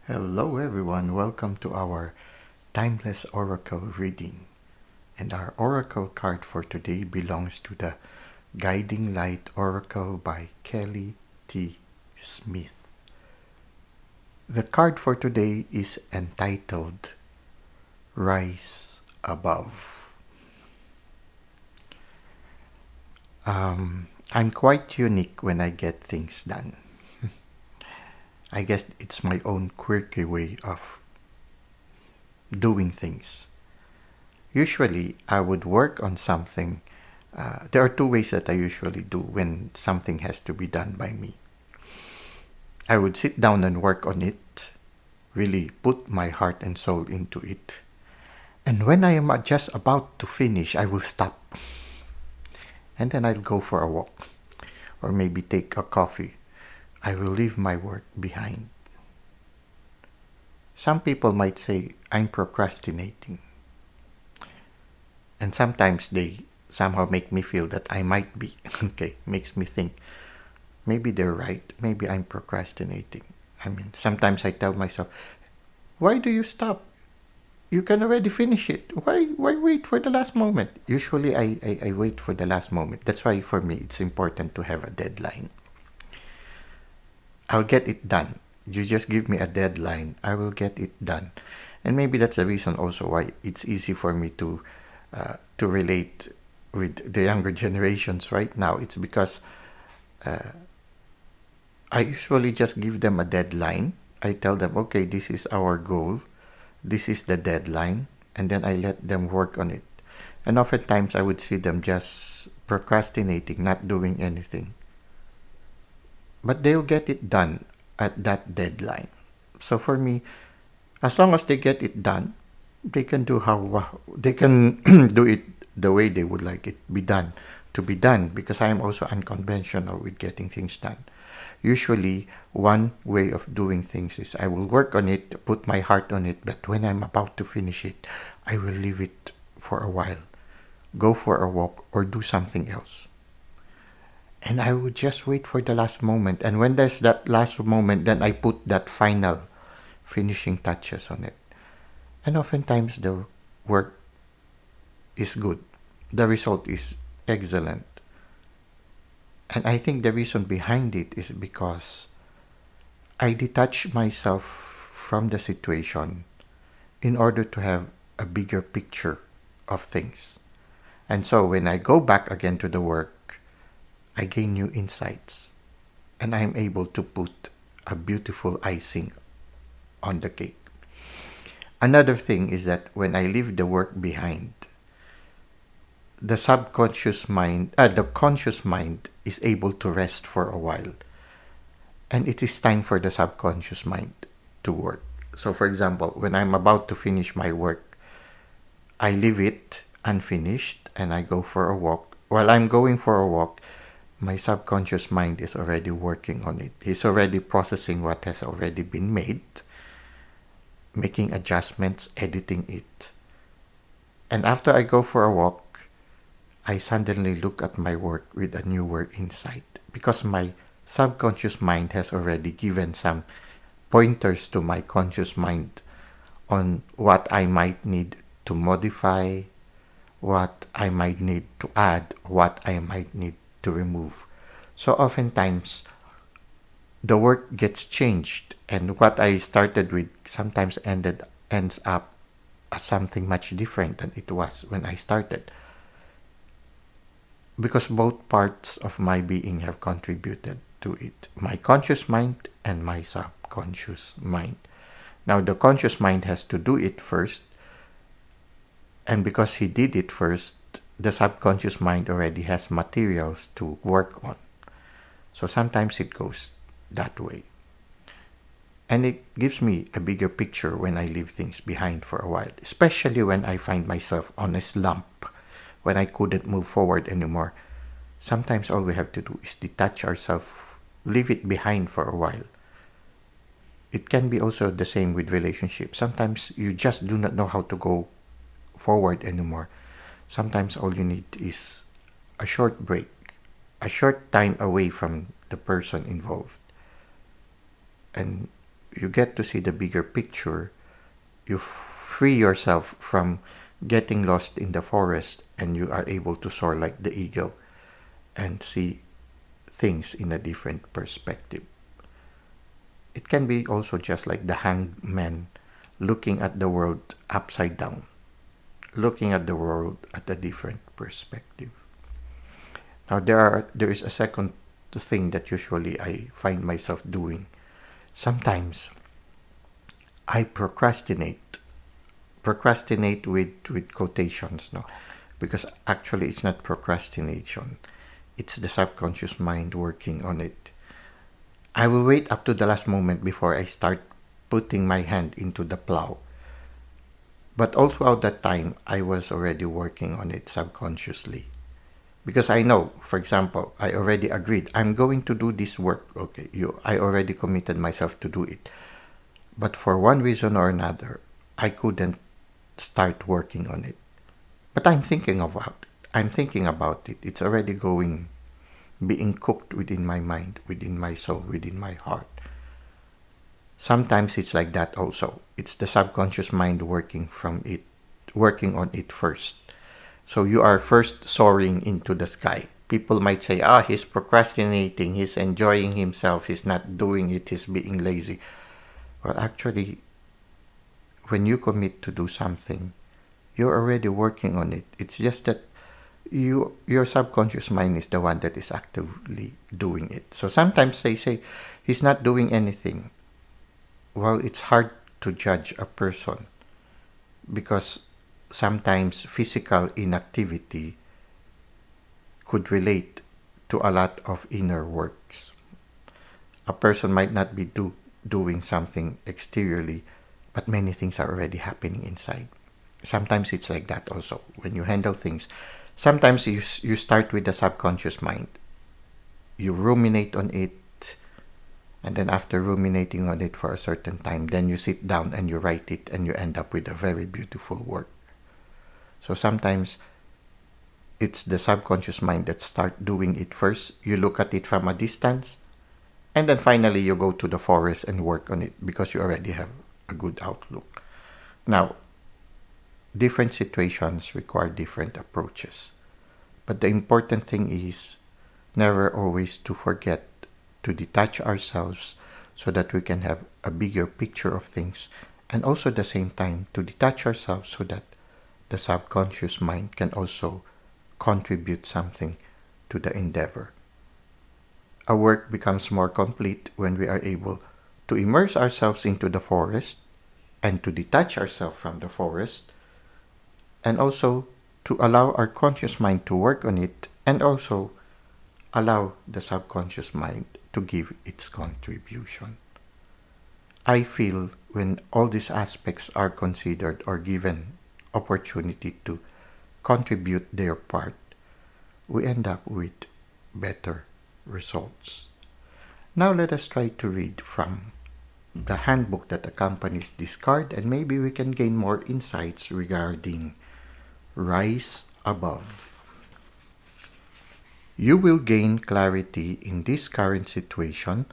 Hello, everyone. Welcome to our Timeless Oracle reading. And our Oracle card for today belongs to the Guiding Light Oracle by Kelly T. Smith. The card for today is entitled Rise Above. I'm quite unique when I get things done. I guess it's my own quirky way of doing things. Usually, I would work on something. There are two ways that I usually do when something has to be done by me. I would sit down and work on it, really put my heart and soul into it. And when I am just about to finish, I will stop. And then I'll go for a walk or maybe take a coffee. I will leave my work behind. Some people might say I'm procrastinating. And sometimes they somehow make me feel that I might be. Okay, makes me think maybe they're right. Maybe I'm procrastinating. Sometimes I tell myself, why do you stop? You can already finish it. Why wait for the last moment? Usually I wait for the last moment. That's why for me it's important to have a deadline. I'll get it done. You just give me a deadline, I will get it done. And maybe that's the reason also why it's easy for me to relate with the younger generations right now. It's because I usually just give them a deadline. I tell them, okay, this is our goal, this is the deadline, and then I let them work on it. And oftentimes I would see them just procrastinating, not doing anything. But they'll get it done at that deadline. So for me, as long as they get it done, they can do they can do it the way they would like it to be done, because I am also unconventional with getting things done. Usually, one way of doing things is I will work on it, put my heart on it, but when I'm about to finish it, I will leave it for a while, go for a walk, or do something else. And I would just wait for the last moment. And when there's that last moment, then I put that final finishing touches on it. And oftentimes the work is good. The result is excellent. And I think the reason behind it is because I detach myself from the situation in order to have a bigger picture of things. And so when I go back again to the work, I gain new insights and I'm able to put a beautiful icing on the cake. Another thing is that when I leave the work behind, the conscious mind is able to rest for a while. And it is time for the subconscious mind to work. So for example, when I'm about to finish my work, I leave it unfinished and I go for a walk. While I'm going for a walk, my subconscious mind is already working on it. He's already processing what has already been made, making adjustments, editing it. And after I go for a walk, I suddenly look at my work with a newer insight, because my subconscious mind has already given some pointers to my conscious mind on what I might need to modify, what I might need to add, what I might need to remove. So oftentimes, the work gets changed, and what I started with sometimes ends up as something much different than it was when I started. Because both parts of my being have contributed to it, my conscious mind and my subconscious mind. Now, the conscious mind has to do it first, and because he did it first, the subconscious mind already has materials to work on. So sometimes it goes that way. And it gives me a bigger picture when I leave things behind for a while, especially when I find myself on a slump, when I couldn't move forward anymore. Sometimes all we have to do is detach ourselves, leave it behind for a while. It can be also the same with relationships. Sometimes you just do not know how to go forward anymore. Sometimes all you need is a short break, a short time away from the person involved. And you get to see the bigger picture, you free yourself from getting lost in the forest, and you are able to soar like the eagle and see things in a different perspective. It can be also just like the hangman looking at the world upside down, looking at the world at a different perspective. Now there is a second thing that usually I find myself doing. Sometimes I procrastinate with quotations, no, because actually it's not procrastination, it's the subconscious mind working on it. I will wait up to the last moment before I start putting my hand into the plow. But all throughout that time, I was already working on it subconsciously. Because I know, for example, I already agreed, I'm going to do this work. Okay, I already committed myself to do it. But for one reason or another, I couldn't start working on it. But I'm thinking about it. I'm thinking about it. It's already being cooked within my mind, within my soul, within my heart. Sometimes it's like that also. It's the subconscious mind working on it first. So you are first soaring into the sky. People might say, he's procrastinating, he's enjoying himself, he's not doing it, he's being lazy. Well, actually, when you commit to do something, you're already working on it. It's just that your subconscious mind is the one that is actively doing it. So sometimes they say, he's not doing anything. Well, it's hard to judge a person because sometimes physical inactivity could relate to a lot of inner works. A person might not be doing something exteriorly, but many things are already happening inside. Sometimes it's like that also. When you handle things, sometimes you start with the subconscious mind. You ruminate on it, and then after ruminating on it for a certain time, then you sit down and you write it, and you end up with a very beautiful work. So sometimes it's the subconscious mind that starts doing it first. You look at it from a distance, and then finally you go to the forest and work on it because you already have a good outlook. Now, different situations require different approaches. But the important thing is never always to forget to detach ourselves so that we can have a bigger picture of things, and also at the same time to detach ourselves so that the subconscious mind can also contribute something to the endeavor. Our work becomes more complete when we are able to immerse ourselves into the forest and to detach ourselves from the forest, and also to allow our conscious mind to work on it, and also allow the subconscious mind to give its contribution. I feel when all these aspects are considered or given opportunity to contribute their part, we end up with better results. Now let us try to read from the handbook that accompanies this card, and maybe we can gain more insights regarding Rise Above. You will gain clarity in this current situation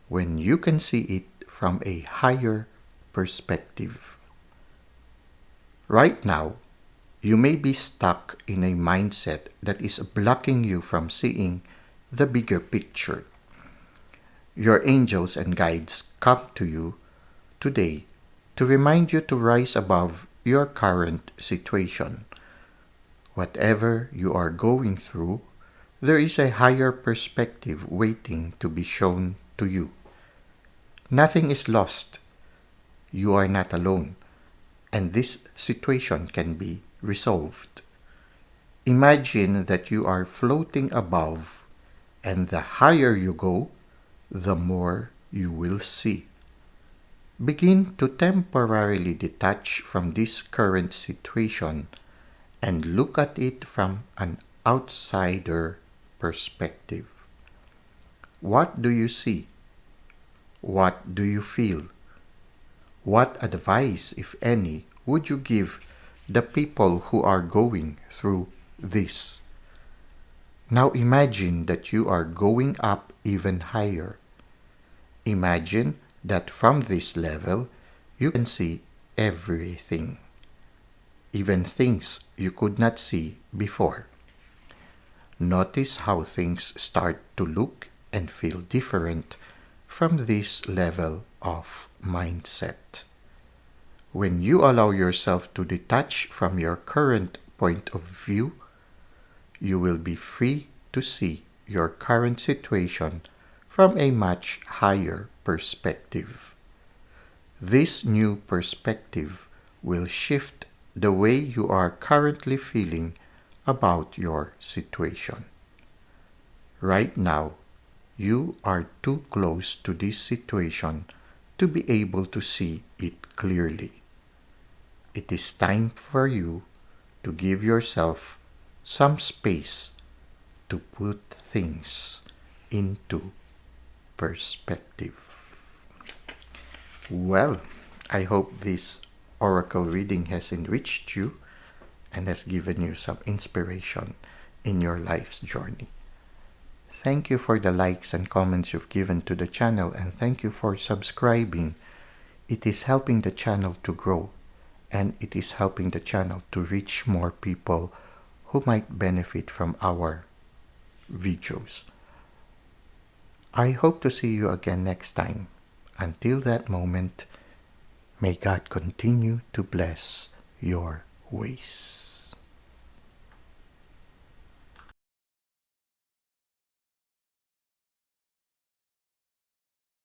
when you can see it from a higher perspective. Right now, you may be stuck in a mindset that is blocking you from seeing the bigger picture. Your angels and guides come to you today to remind you to rise above your current situation. Whatever you are going through, there is a higher perspective waiting to be shown to you. Nothing is lost. You are not alone, and this situation can be resolved. Imagine that you are floating above, and the higher you go, the more you will see. Begin to temporarily detach from this current situation and look at it from an outsider perspective. What do you see? What do you feel? What advice, if any, would you give the people who are going through this? Now imagine that you are going up even higher. Imagine that from this level, you can see everything, even things you could not see before. Notice how things start to look and feel different from this level of mindset. When you allow yourself to detach from your current point of view, you will be free to see your current situation from a much higher perspective. This new perspective will shift the way you are currently feeling about your situation. Right now, you are too close to this situation to be able to see it clearly. It is time for you to give yourself some space to put things into perspective. Well, I hope this oracle reading has enriched you and has given you some inspiration in your life's journey. Thank you for the likes and comments you've given to the channel, and thank you for subscribing. It is helping the channel to grow, and it is helping the channel to reach more people who might benefit from our videos. I hope to see you again next time. Until that moment, may God continue to bless your ways.